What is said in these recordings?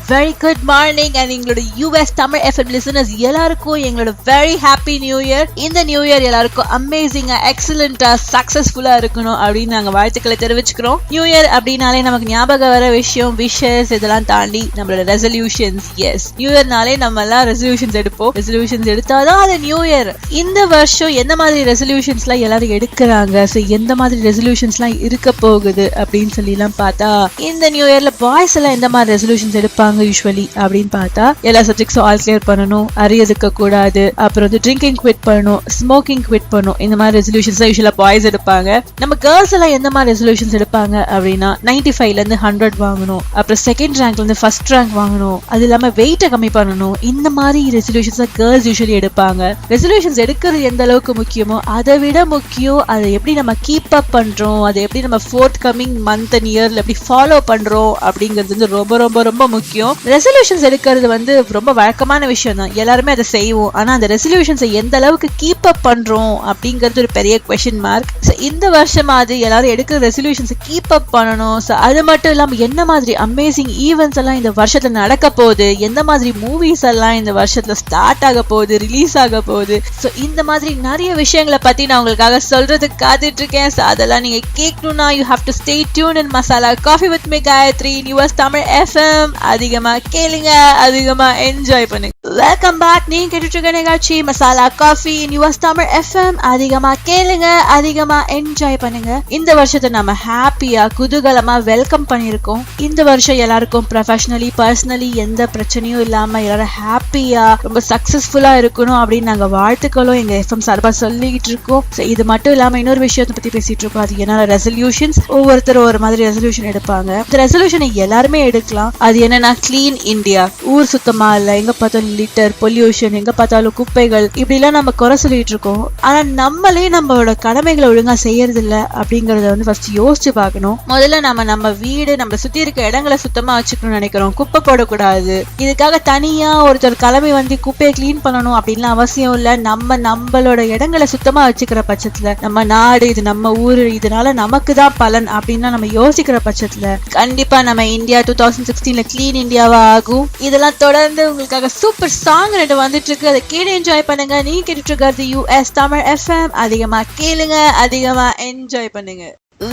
very good morning and எங்களோட US Tamil FM listeners எல்லாருக்கும் எங்களோட very happy new year. இந்த நியூ இயர் எல்லாருக்கும் அமேசிங்கா எக்ஸலண்டா சக்சஸ்ஃபுல்லா இருக்கணும் அப்படின்னு நாங்க வாழ்த்துக்களை தெரிவிச்சுக்கிறோம். நியூ இயர் அப்படின்னாலே நமக்கு ஞாபகம் வர விஷயம் விஷஸ் இதெல்லாம் தாண்டி நம்மளோட ரெசல்யூஷன்ஸ். எஸ், நியூ இயர்னாலே நம்ம எல்லாம் ரெசல்யூஷன்ஸ் எடுப்போம். ரெசல்யூஷன்ஸ் எடுத்தாதான் அது நியூ இயர். இந்த வருஷம் எந்த மாதிரி ரெசல்யூஷன்ஸ் எல்லாம் எல்லாரும் எடுக்கிறாங்க, ஸோ எந்த மாதிரி ரெசல்யூஷன்ஸ் எல்லாம் இருக்க போகுது அப்படின்னு சொல்லி எல்லாம் பார்த்தா இந்த நியூ இயர்ல பாய்ஸ் எல்லாம் எந்த மாதிரி ரெசல்யூஷன்ஸ் எடுப்பாங்க யூஸ்வலி அப்படின்னு பார்த்தா எல்லா சப்ஜெக்ட்ஸும் ஆல் கிளியர் பண்ணணும், அரியதுக்க கூடாது, அப்புறம் வந்து ட்ரிங்கிங் குவிட் பண்ணணும், ஸ்மோக்கிங் குவிட் பண்ணணும், இந்த மாதிரி ரெசல்யூஷன்ஸ் தான் யூஸ்வலா பாய்ஸ் எடுப்பாங்க. நம்ம கேர்ள்ஸ் எல்லாம் எந்த மாதிரி ரெசல்யூஷன்ஸ் எடுப்பாங்க அப்படின்னா 95ல இருந்து 100 வாங்கணும், அப்புறம் செகண்ட் ரேங்க்ல இருந்து ஃபர்ஸ்ட் ரேங்க் வாங்கணும், அது இல்லாம வெயிட்டை கம்மி பண்ணணும். இந்த மாதிரி ரெசல்யூஷன்ஸ் தான் கேர்ள்ஸ் யூஸ்வலி எடுப்பாங்க. ரெசல்யூஷன்ஸ் எடுக்கிறது எந்த அளவுக்கு முக்கியமோ அதை விட முக்கியம் அதை எப்படி நம்ம கீப் அப் பண்றோம், அதை எப்படி நம்ம ஃபோர்த் கமிங் மந்த் அண்ட் இயர்ல எப்படி ஃபாலோ பண்றோம் அப்படிங்கிறது வந்து ரொம்ப ரொம்ப ரொம்ப முக்கியம். ரெசல்யூஷன்ஸ் எடுக்கிறது வந்து ரொம்ப வழக்கமான விஷயம் தான், எல்லாருமே அதை செய்வோம். ஆனா அந்த ரெசல்யூஷன்ஸை எந்த அளவுக்கு கீப் அப் பண்றோம் அப்படிங்கிறது ஒரு பெரிய क्वेश्चन மார்க். இந்த வருஷமாவது எல்லாரும் எடுக்கிற ரெசல்யூஷன்ஸை கீப் அப் பண்ணணும். அது மட்டும் இல்லாம என்ன மாதிரி அமேசிங் ஈவென்ட்ஸ் எல்லாம் இந்த வருஷத்துல நடக்க போகுது, எந்த மாதிரி மூவிஸ் எல்லாம் இந்த வருஷத்துல ஸ்டார்ட் ஆக போகுது, ரிலீஸ் ஆக போகுது, ஸோ இந்த மாதிரி நிறைய விஷயங்களை பத்தி நான் உங்களுக்காக சொல்றதுக்கு காத்துட்டு இருக்கேன். ஸோ அதெல்லாம் நீங்க கேட்கணும்னா you have to stay tuned in Masala Coffee with me Gayathri US Tamil FM. அதிகமா கேளுங்க, அதிகமா என்ஜாய் பண்ணுங்க. Welcome back. நீங்க கேட்டுட்டு இருக்க நிகழ்ச்சி masala coffee in US Tamil FM. அதிகமா கேளுங்க, அதிகமா என்ஜாய் பண்ணுங்க. இந்த வருஷத்தை நம்ம ஹாப்பியா குதூகலமா வெல்கம் பண்ணிருக்கோம். இந்த வருஷம் எல்லாருக்கும் ப்ரொஃபஷனலி பர்சனலி எந்த பிரச்சனையும் இல்லாம எல்லாரும் ஹாப்பியா ரொம்ப சக்சஸ்ஃபுல்லா இருக்கணும் அப்படின்னு நாங்க வாழ்த்துக்களும் எங்க FM சார்பா சொல்லிட்டு இருக்கோம். இது மட்டும் இல்லாம இன்னொரு விஷயத்தை பத்தி பேசிட்டு இருக்கோம். அது என்னன்னா ரெசல்யூஷன்ஸ். ஒவ்வொருத்தரும் ஒரு மாதிரி ரெசல்யூஷன் எடுப்பாங்க. இந்த ரெசல்யூஷனை எல்லாருமே எடுக்கலாம். அது என்னன்னா கிளீன் இந்தியா, ஊர் சுத்தமா இல்ல, எங்க பார்த்தாலும் லிட்டர் பொல்யூஷன், எங்க பார்த்தாலும் குப்பைகள், இப்படி எல்லாம் நம்ம குறை சொல்லிட்டு இருக்கோம். ஆனா நம்மளே நம்மளோட கடமைகளை ஒழுங்கா செய்யறது இல்ல அப்படிங்கறத வந்து ஃபர்ஸ்ட் யோசிச்சு பார்க்கணும். முதல்ல நம்ம வீடு நம்ம சுத்தி இருக்க இடங்களை சுத்தமா வச்சுக்கணும்னு நினைக்கிறோம், குப்பை போடக்கூடாது. இதுக்காக தனியா ஒருத்தர் கிளம்பி வந்து குப்பையை கிளீன் பண்ணணும் அப்படின்லாம் அவசியம் இல்ல. நம்மளோட இடங்களை சுத்தமா வச்சுக்கிற பட்சத்துல நம்ம நாடு இது நம்ம ஊரு, இதனால நமக்கு தான் பலன் அப்படின்னா நம்ம யோசிக்கிற பட்சத்துல கண்டிப்பா நம்ம இந்தியா 2016ல கிளீன் இந்தியாவா ஆகும். இதெல்லாம் தொடர்ந்து உங்களுக்காக சூப்பர் சாங் 2 வந்துட்டு இருக்கு, அதை கேட்டு என்ஜாய் பண்ணுங்க. நீ கேட்டுட்டு இருக்கிறது US தமிழ் FM. அதிகமா கேளுங்க, அதிகமா என்ஜாய் பண்ணுங்க.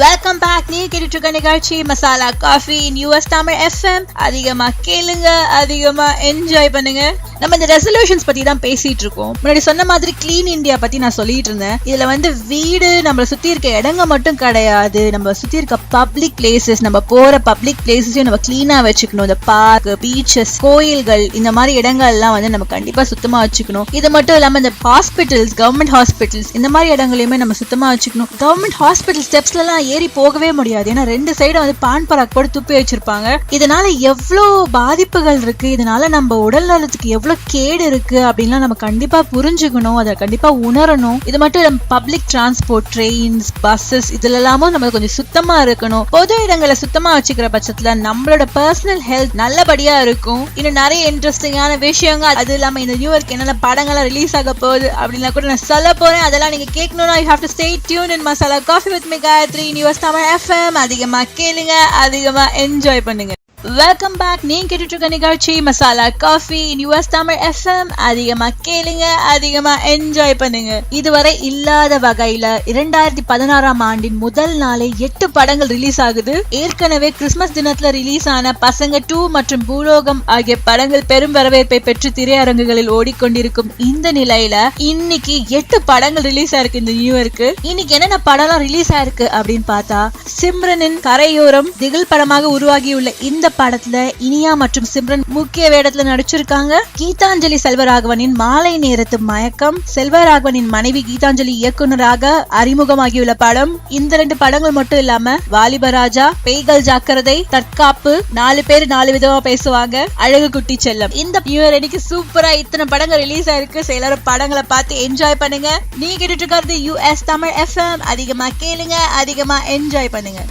Welcome back. நீ கேட்டுட்டு இருக்க நிகழ்ச்சி masala coffee in US Tamil FM. அதிகமா கேளுங்க, அதிகமா என்ஜாய் பண்ணுங்க. நம்ம இந்த ரெசல்யூஷன்ஸ் பத்தி தான் பேசிட்டு இருக்கோம். முன்னாடி சொன்ன மாதிரி கிளீன் இந்தியா பத்தி நான் சொல்லிட்டு இருந்தேன். இதுல வந்து வீடு நம்மள சுத்தி இருக்க இடங்க மட்டும் கிடையாது, நம்ம சுத்தி இருக்க பப்ளிக் பிளேசஸ், நம்ம போற பப்ளிக் பிளேசஸையும் நம்ம கிளீனா வச்சுக்கணும். இந்த பார்க், பீச்சஸ், கோயில்கள், இந்த மாதிரி இடங்கள் எல்லாம் வந்து நம்ம கண்டிப்பா சுத்தமா வச்சுக்கணும். இது மட்டும் இல்லாம இந்த ஹாஸ்பிட்டல்ஸ், கவர்மெண்ட் ஹாஸ்பிட்டல்ஸ், இந்த மாதிரி இடங்களையுமே நம்ம சுத்தமா வச்சுக்கணும். கவர்மெண்ட் ஹாஸ்பிட்டல் ஸ்டெப்ஸ்ல ஏறி போகவே முடியாது, ஏன்னா 2 சைடும் வந்து பான் பராக் போட்டு துப்பி வச்சிருப்பாங்க. இதனால எவ்வளவு பாதிப்புகள் இருக்கு, இதனால நம்ம உடல் நலத்துக்கு எவ்வளவு கேடு இருக்கு அப்படின்னா நம்ம கண்டிப்பா புரிஞ்சுக்கணும், அதை கண்டிப்பா உணரணும். இது மட்டும் நம்ம பப்ளிக் டிரான்ஸ்போர்ட், ட்ரெயின்ஸ், பஸ்ஸஸ், இதுல எல்லாமும் நம்ம கொஞ்சம் சுத்தமா இருக்கணும். பொது இடங்களை சுத்தமா வச்சுக்கிற பட்சத்துல நம்மளோட பர்சனல் ஹெல்த் நல்லபடியா இருக்கும். இன்னும் நிறைய இன்ட்ரெஸ்டிங்கான விஷயங்கள், அது இல்லாம இந்த நியூ இயர்க்கு என்னென்ன படங்கள்லாம் ரிலீஸ் ஆக போகுது அப்படின்னா கூட நான் சொல்ல போறேன். அதெல்லாம் நீங்க கேட்கணும்னா you have to stay tuned in masala Coffee with me Gayathri US Tamil FM. அதிகமா கேளுங்க, அதிகமா என்ஜாய் பண்ணுங்க. Welcome back. நீங்க கேட்டுட்டு இருக்க நிகழ்ச்சி masala coffee in US Tamil FM. அதிகமா கேளுங்க, அதிகமா என்ஜாய் பண்ணுங்க. இதுவரை இல்லாத வகையில 2016ஆம் ஆண்டின் முதல் நாளே 8 படங்கள் ரிலீஸ் ஆகுது. ஏற்கனவே கிறிஸ்துமஸ் தினத்துல ரிலீஸ் ஆன பசங்க 2 மற்றும் பூலோகம் ஆகிய படங்கள் பெரும் வரவேற்பை பெற்று திரையரங்குகளில் ஓடிக்கொண்டிருக்கும் இந்த நிலையில இன்னைக்கு 8 படங்கள் ரிலீஸ் ஆயிருக்கு. இந்த நியூ இயர்க்கு இன்னைக்கு என்னென்ன படம்லாம் ரிலீஸ் ஆயிருக்கு அப்படின்னு பார்த்தா சிம்ரனின் கரையோரம் திகில் படமாக உருவாகியுள்ள இந்த படத்துல இனியா மற்றும் சிம்ரன் முக்கிய வேடத்துல நடிச்சிருக்காங்க. கீதாஞ்சலி செல்வராகவனின் மாலை நேரத்து மயக்கம், செல்வராகவனின் மனைவி கீதாஞ்சலி இயக்குனராக அறிமுகமாகியுள்ள படம். இந்த 2 படங்கள் மட்டும் இல்லாம வாலிபராஜா, பேய்கள் ஜாக்கிரதை, தற்காப்பு, 4 பேர் 4 விதமா பேசுவாங்க, அழகு குட்டி செல்லம். இந்த நியூ இயர் அன்னைக்கு சூப்பரா இத்தனை படங்கள் ரிலீஸ் ஆயிருக்கு. எல்லாரும் படங்களை பார்த்து என்ஜாய் பண்ணுங்க. நீங்க கேட்டுட்டு இருக்கிறது US தமிழ் FM. அதிகமா கேளுங்க, அதிகமா என்ஜாய் பண்ணுங்க.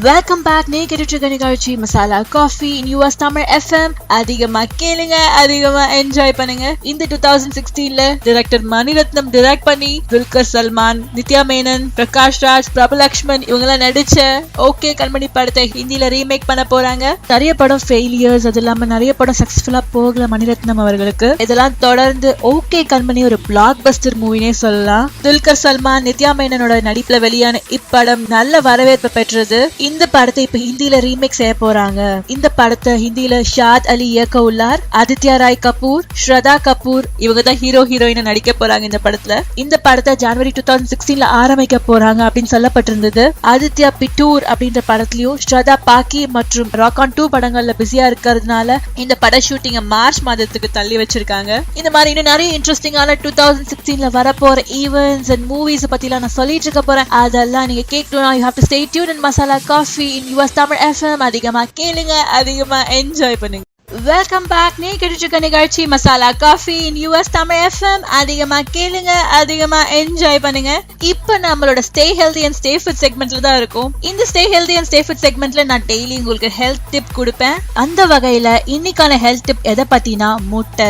Welcome back. நீ கேட்டுட்டு நிகழ்ச்சி masala coffee in US Tamil FM. அதிகமா கேளுங்க, அதிகமா என்ஜாய் பண்ணுங்க. இந்த 2016ல டைரக்டர் மணிரத்னம் டைரக்ட் பண்ணி துல்கர் சல்மான், நித்யா மேனன், பிரகாஷ் ராஜ், பிரபுலக்ஷ்மன் இவங்கெல்லாம் நடிச்ச ஓகே கண்மணி படத்தை ஹிந்தில ரீமேக் பண்ண போறாங்க. நிறைய படம் ஃபெயிலியர்ஸ், அது இல்லாம நிறைய படம் சக்சஸ்ஃபுல்லா போகல மணிரத்னம் அவர்களுக்கு. இதெல்லாம் தொடர்ந்து ஓகே கண்மணி ஒரு பிளாக் பஸ்டர் மூவினே சொல்லலாம். துல்கர் சல்மான், நித்யா மேனனோட நடிப்புல வெளியான இப்படம் நல்ல வரவேற்பு பெற்றது. இந்த படத்தை இப்ப ஹிந்தில ரீமேக் செய்ய போறாங்க. இந்த படத்தை ஹிந்தில ஷாத் அலி இயக்க உள்ளார். ஆதித்யா ராய் கபூர், ஸ்ரதா கபூர் இவங்க தான் ஹீரோ ஹீரோயினா நடிக்க போறாங்க இந்த படத்துல. இந்த படத்தை ஜனவரி 2016ல ஆரம்பிக்க போறாங்க அப்படின்னு சொல்லப்பட்டிருந்தது. ஆதித்யா பிட்டூர் அப்படின்ற படத்துலயும் ஸ்ரதா பாக்கி மற்றும் ராக் ஆன் 2 படங்கள்ல பிஸியா இருக்கிறதுனால இந்த பட ஷூட்டிங்க மார்ச் மாதத்துக்கு தள்ளி வச்சிருக்காங்க. இந்த மாதிரி இன்னும் நிறைய இன்ட்ரெஸ்டிங்கான 2016ல வரப்போற ஈவென்ட்ஸ் அண்ட் மூவிஸ் பத்திலாம் நான் சொல்லிட்டு இருக்க போறேன். அதெல்லாம் நீங்க கேட்கணும்னா you have to stay tuned in masala coffee in US Tamil FM. அதிகமா கேளுங்க, அதிகமா என்ஜாய் பண்ணுங்க. Welcome back. நீ கேட்டுட்டு நிகழ்ச்சி masala coffee in US Tamil FM. அதிகமா கேளுங்க, அதிகமா என்ஜாய் பண்ணுங்க. இப்ப நம்மளோட stay healthy and stay fit செக்மெண்ட்ல தான் இருக்கும். இந்த stay healthy and stay fit செக்மெண்ட்ல நான் டெய்லி உங்களுக்கு ஹெல்த் டிப் கொடுப்பேன். அந்த வகையில இன்னைக்கான ஹெல்த் டிப் எதை பத்தினா முட்டை.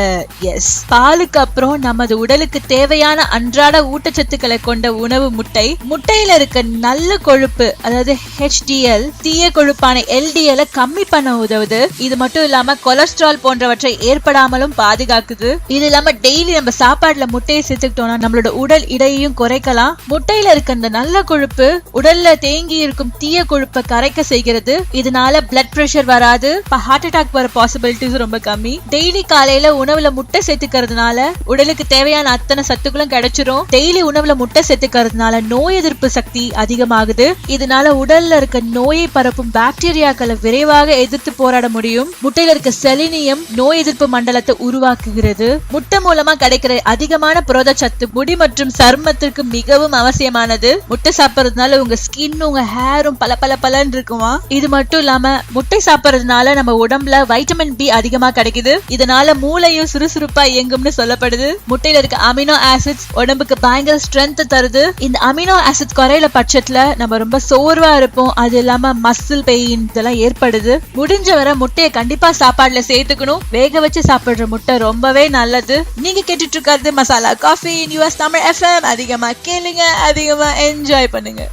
எஸ், பாலுக்கு அப்புறம் நமது உடலுக்கு தேவையான அன்றாட ஊட்டச்சத்துக்களை கொண்ட உணவு முட்டை. முட்டையில இருக்க நல்ல கொழுப்பு, அதாவது HDL, தீய கொழுப்பான LDL கம்மி பண்ண உதவுது. இது மட்டும் இல்லாம கொலஸ்ட்ரால் போன்றவற்றை ஏற்படாமலும் பாதுகாக்குது. இது இல்லாம டெய்லி நம்ம சாப்பாடுல முட்டையை சேர்த்துக்கிட்டோம்னா நம்மளோட உடல் எடையையும் குறைக்கலாம். முட்டையில இருக்க இந்த நல்ல கொழுப்பு உடல்ல தேங்கி இருக்கும் தீய கொழுப்பை கரைக்க செய்கிறது. இதனால பிளட் பிரஷர் வராது, ஹார்ட் அட்டாக் வர பாசிபிலிட்டிஸ் ரொம்ப கம்மி. டெய்லி காலையில உணவுல முட்டை சேர்த்துக்கிறதுனால உடலுக்கு தேவையான அத்தனை சத்துக்களும் கிடைச்சிரும். டெய்லி உணவுல முட்டை சேர்த்துக்கிறதுனால நோய் எதிர்ப்பு சக்தி அதிகமாகுது. இதனால உடல்ல இருக்க நோயை பரப்பும் பாக்டீரியாக்களை விரைவாக எதிர்த்து போராட முடியும். முட்டையில இருக்க செலினியம் நோய் எதிர்ப்பு மண்டலத்தை உருவாக்குகிறது. முட்டை மூலமா கிடைக்கிற அதிகமான புரதச்சத்து முடி மற்றும் சருமத்திற்கு மிகவும் அவசியமானது. முட்டை சாப்பிடுறதுனால உங்க ஸ்கின், உங்க ஹேரும் பல இருக்குமா. இது மட்டும் இல்லாம முட்டை சாப்பிடுறதுனால நம்ம உடம்புல வைட்டமின் B அதிகமா கிடைக்குது. இதனால மூளையும் சுறுசுறுப்பா இயங்கும்னு சொல்லப்படுது. முட்டையில இருக்க அமினோ ஆசிட்ஸ் உடம்புக்கு பயங்கர ஸ்ட்ரென்த் தருது. இந்த அமினோ ஆசிட் குறையில பட்சத்துல நம்ம ரொம்ப சோர்வா இருப்போம். அது இல்லாம மசில் பெயின் இதெல்லாம் ஏற்படுது. முடிஞ்ச வரை முட்டையை கண்டிப்பா சாப்பாடுல சேர்த்துக்கணும். வேக வச்சு சாப்பிடுற முட்டை ரொம்பவே நல்லது. நீங்க கேட்டுட்டு இருக்கிறது Masala coffee in US Tamil FM. அதிகமா கேளுங்க, அதிகமா என்ஜாய் பண்ணுங்க.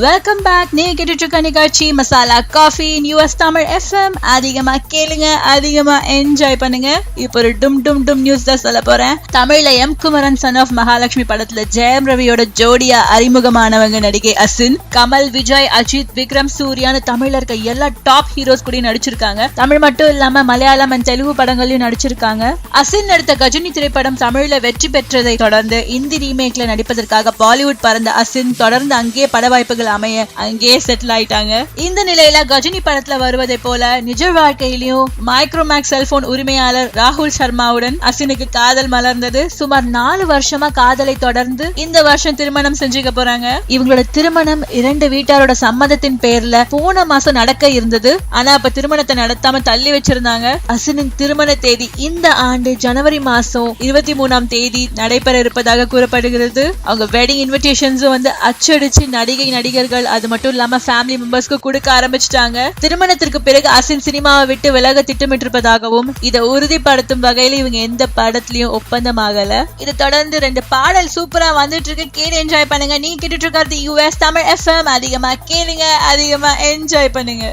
Welcome back. நீ கேட்டுட்டு நிகழ்ச்சி masala coffee in US Tamil FM. அதிகமா கேளுங்க, அதிகமா என்ஜாய் பண்ணுங்க. இப்போ ஒரு டும் நியூஸ் தான் சொல்ல போறேன். தமிழ்ல M Kumaran son of Mahalakshmi படத்துல ஜெயம் ரவியோட ஜோடியா அறிமுகமானவங்க நடிகை அசின். கமல், விஜய், அஜித், விக்ரம், சூர்யான்னு தமிழ்ல இருக்க எல்லா டாப் ஹீரோஸ் கூட நடிச்சிருக்காங்க. தமிழ் மட்டும் இல்லாம மலையாளம் அண்ட் தெலுங்கு படங்களையும் நடிச்சிருக்காங்க. அசின் நடித்த கஜினி திரைப்படம் தமிழ்ல வெற்றி பெற்றதை தொடர்ந்து இந்தி ரீமேக்ல நடிப்பதற்காக பாலிவுட் பறந்த அசின் தொடர்ந்து அங்கே பட வாய்ப்புகள் அமைய அங்கே செட்டில் ஆயிட்டாங்க. இந்த நிலையில கஜினி படத்துல வருவதை போல நிஜ வாழ்க்கையிலும் மைக்ரோமேக்ஸ் செல்போன் உரிமையாளர் ராகுல் சர்மாவுடன் அசினுக்கு காதல் மலர்ந்தது. சுமார் 4 வருஷமா காதலை தொடர்ந்து இந்த வருஷம் திருமணம் செஞ்சுக்க போறாங்க. இவங்களோட திருமணம் 2 வீட்டாரோட சம்மதத்தின் பேர்ல போன மாசம் நடக்க இருந்தது. ஆனா அப்ப திருமணத்தை நடத்தாம தள்ளி வச்சிருந்தாங்க. அசினின் திருமண தேதி இந்த ஆண்டு ஜனவரி மாசம் 23ஆம் தேதி நடைபெற இருப்பதாக கூறப்படுகிறது. அவங்க வெட்டிங் இன்விடேஷன்ஸும் வந்து அச்சடிச்சு நடிகர்கள் அது மட்டும் இல்லாம ஃபேமிலி மெம்பர்ஸ்க்கு கொடுக்க ஆரம்பிச்சிட்டாங்க. திருமணத்திற்கு பிறகு அசின் சினிமாவை விட்டு விலக திட்டமிட்டிருப்பதாகவும் இதை உறுதிப்படுத்தும் வகையில இவங்க எந்த படத்திலயும் ஒப்பந்தமாகல. இதை தொடர்ந்து 2 பாடல் சூப்பரா வந்துட்டு இருக்கு. கேட்டு என்ஜாய் பண்ணுங்க. நீ கேட்டுட்டு இருக்கிறது யுஎஸ் தமிழ் எஃப்எம். அதிகமா கேளுங்க, அதிகமா என்ஜாய் பண்ணுங்க.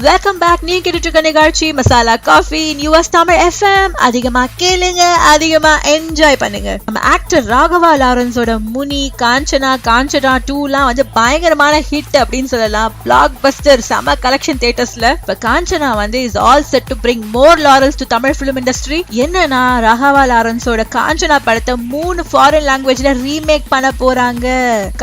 Welcome back. நீ கேட்டுட்டு நிகழ்ச்சி masala coffee in US Tamil FM. அதிகமா கேளுங்க, அதிகமா என்ஜாய் பண்ணுங்க. நம்ம ஆக்டர் ராகவா லாரன்ஸோட முனி, காஞ்சனா 2லாம் வந்து பயங்கரமான ஹிட் அப்படின்னு சொல்லலாம். பிளாக் பஸ்டர், செம கலெக்ஷன் தியேட்டர்ஸ்ல. இப்ப காஞ்சனா வந்து is all set to bring more laurels to Tamil film industry. என்னன்னா ராகவா லாரன்ஸோட காஞ்சனா படத்தை 3 ஃபாரின் லாங்குவேஜ்ல ரீமேக் பண்ண போறாங்க.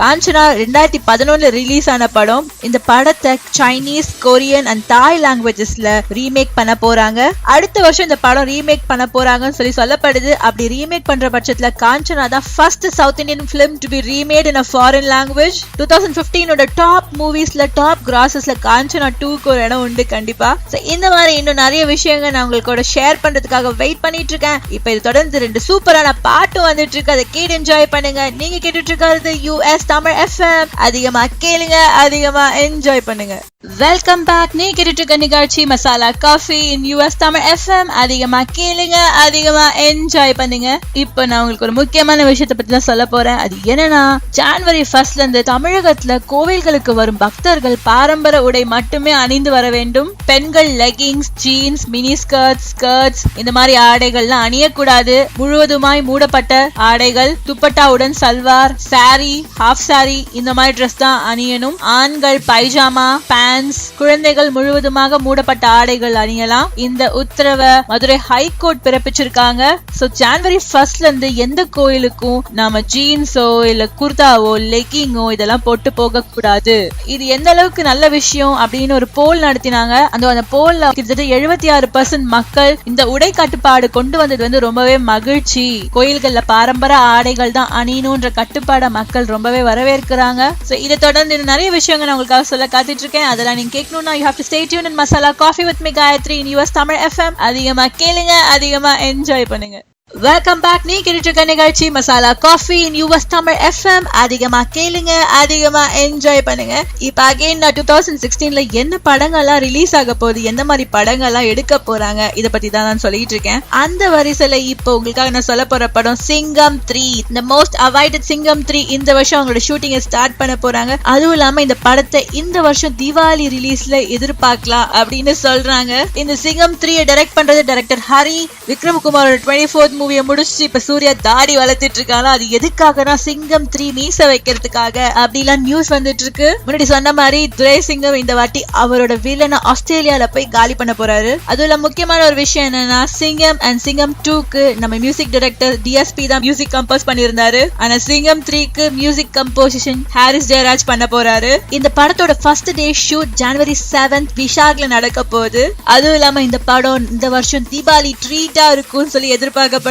காஞ்சனா 2011 ரிலீஸ் ஆன படம். இந்த படத்தை சைனீஸ், கொரியன் தாய் லாங்குவேஜஸ்ல ரீமேக் பண்ண போறாங்க. அடுத்த வருஷம் இந்த படம் ரீமேக் பண்ண போறாங்கன்னு சொல்லப்படுது. அப்படி ரீமேக் பண்ற பட்சத்துல காஞ்சனா தான் first south Indian film to be remade in a foreign language. 2015 top மூவிஸ்ல டாப் கிராசஸ்ல காஞ்சனா 2க்கு ஒரு இடம் உண்டு கண்டிப்பா. இந்த மாதிரி இன்னும் நிறைய விஷயங்கள் நான் உங்களுக்கு ஷேர் பண்றதுக்காக வெயிட் பண்ணிட்டு இருக்கேன். இப்ப இது தொடர்ந்து 2 சூப்பரான பாட்டு வந்துட்டு இருக்கு. அதை கேட்டு என்ஜாய் பண்ணுங்க. நீங்க கேட்டுட்டு இருக்கிறது யுஎஸ் தமிழ் எஃப்எம். அதிகமா கேளுங்க, அதிகமா என்ஜாய் பண்ணுங்க. Welcome back. நீ கேட்டுட்டு இருக்க நிகழ்ச்சி masala coffee in US Tamil FM. அதிகமா கேளுங்க, அதிகமா என்ஜாய் பண்ணுங்க. இப்போ நான் உங்களுக்கு ஒரு முக்கியமான விஷயத்தை பத்தி தான் சொல்ல போறேன். அது என்னன்னா, ஜனவரி 1 இருந்து தமிழகத்துல கோவில்களுக்கு வரும் பக்தர்கள் பாரம்பரிய உடை மட்டுமே அணிந்து வர வேண்டும். பெண்கள் லெகிங்ஸ், ஜீன்ஸ், மினி ஸ்கர்ட்ஸ் இந்த மாதிரி ஆடைகள்லாம் அணியக்கூடாது. முழுவதுமாய் மூடப்பட்ட ஆடைகள், துப்பட்டாவுடன் சல்வார், சாரி, ஹாஃப் சாரி இந்த மாதிரி ட்ரெஸ் தான் அணியணும். ஆண்கள் பைஜாமா, பேண்ட், குழந்தைகள் முழுவதுமாக மூடப்பட்ட ஆடைகள் அணியலாம். இந்த உத்தரவை மதுரை ஹைகோர்ட் பிறப்பிச்சிருக்காங்க. சோ ஜனவரி 1 இருந்து எந்த கோயிலுக்கும் நாம ஜீன்ஸோ இல்ல குர்தாவோ லெகிங்கோ இதெல்லாம் போட்டு போக கூடாது. இது எந்த அளவுக்கு நல்ல விஷயம் அப்படின்னு ஒரு போல் நடத்தினாங்க. அந்த போல்ல கிட்டத்தட்ட 76% மக்கள் இந்த உடை கட்டுப்பாடு கொண்டு வந்தது வந்து ரொம்பவே மகிழ்ச்சி. கோயில்கள்ல பாரம்பரிய ஆடைகள் தான் அணியணும்ன்ற கட்டுப்பாட மக்கள் ரொம்பவே வரவேற்கிறாங்க. சோ இதை தொடர்ந்து நிறைய விஷயங்கள் நான் உங்களுக்காக சொல்ல காத்துட்டு இருக்கேன். அதெல்லாம் நீங்க கேட்கணும்னா you have to stay tuned in Masala Coffee with me Gayatri in US Tamil FM. அதிகமா கேளுங்க, அதிகமா என்ஜாய் பண்ணுங்க. Welcome back. நீ கேட்டுட்டு இருக்க நிகழ்ச்சி masala coffee in US Tamil FM. அதிகமா கேளுங்க, அதிகமா என்ஜாய் பண்ணுங்க. இப்ப அகைன் 2016ல என்ன படங்கள்லாம் ரிலீஸ் ஆக போகுது, எந்த மாதிரி படங்கள்லாம் எடுக்க போறாங்க, இத பத்தி தான் நான் சொல்லிட்டு இருக்கேன். அந்த வரிசையில இப்போ உங்களுக்காக நான் சொல்ல போற படம் சிங்கம் 3. இந்த மோஸ்ட் அவாய்டட் சிங்கம் 3 இந்த வருஷம் அவங்களோட ஷூட்டிங்கை ஸ்டார்ட் பண்ண போறாங்க. அதுவும் இல்லாம இந்த படத்தை இந்த வருஷம் தீபாவளி ரிலீஸ்ல எதிர்பார்க்கலாம் அப்படின்னு சொல்றாங்க. இந்த சிங்கம் 3 டைரக்ட் பண்றது டைரக்டர் ஹரி. விக்ரம்குமாரோட 24th மூவியை முடிச்சு இப்ப சூர்யா தாடி வளர்த்துட்டு இருக்காங்க. அது எதுக்காகனா சிங்கம் 3 மீச வைக்கிறதுக்காக அப்படிலாம் நியூஸ் வந்துட்டு இருக்கு. முன்னாடி சொன்ன மாதிரி துரை சிங்கம் இந்த வாட்டி அவரோட வில்லனை ஆஸ்திரேலியால போய் காலி பண்ண போறாரு. அதுல முக்கியமான ஒரு விஷயம் என்னன்னா, சிங்கம் அண்ட் சிங்கம் 2க்கு நம்ம மியூசிக் டைரக்டர் டிஎஸ்பி தான் மியூசிக் கம்போஸ் பண்ணியிருந்தாரு. ஆனா சிங்கம் 3க்கு மியூசிக் கம்போசிஷன் ஹாரிஸ் ஜெயராஜ் பண்ண போறாரு. இந்த படத்தோட ஃபர்ஸ்ட் டே ஷூட் ஜனவரி 7 விஷாக்ல நடக்க போகுது. அதுவும் இல்லாம இந்த படம் இந்த வருஷம் தீபாவளி ட்ரீட்டா இருக்கும்னு சொல்லி எதிர்பார்க்கப்படுது.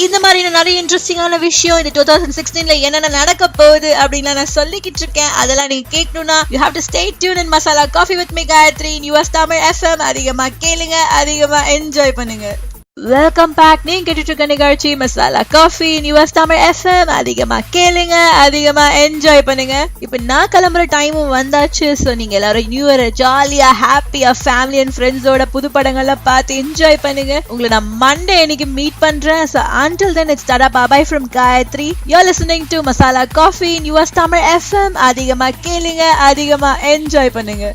இந்த மாதிரி நிறைய இன்ட்ரெஸ்டிங்கான விஷயம் இந்த 2016ல என்னென்ன நடக்க போகுது அப்படின்னு நான் சொல்லிக்கிட்டு இருக்கேன். அதெல்லாம் நீங்க கேட்கணும்னா you have to stay tuned in Masala Coffee with me Gayatri in US Tamil FM. அதிகமா கேளுங்க, அதிகமா என்ஜாய் பண்ணுங்க. Welcome back. நீங்க கேட்டுட்டு இருக்க நிகழ்ச்சி masala coffee in US Tamil FM. அதிகமா கேளுங்க, அதிகமா என்ஜாய் பண்ணுங்க. இப்ப நான் கிளம்புற டைமும் வந்தாச்சு. சோ நீங்க எல்லாரும் நியூ இயர் ஜாலியா ஹாப்பியா ஃபேமிலி அண்ட் ஃப்ரெண்ட்ஸோட புது படங்கள்லாம் பார்த்து என்ஜாய் பண்ணுங்க. உங்களை நான் மண்டே அன்னைக்கு மீட் பண்றேன். So until then it's tada bye bye from Gayatri. You're listening to Masala Coffee in US Tamil FM. அதிகமா கேளுங்க, அதிகமா என்ஜாய் பண்ணுங்க.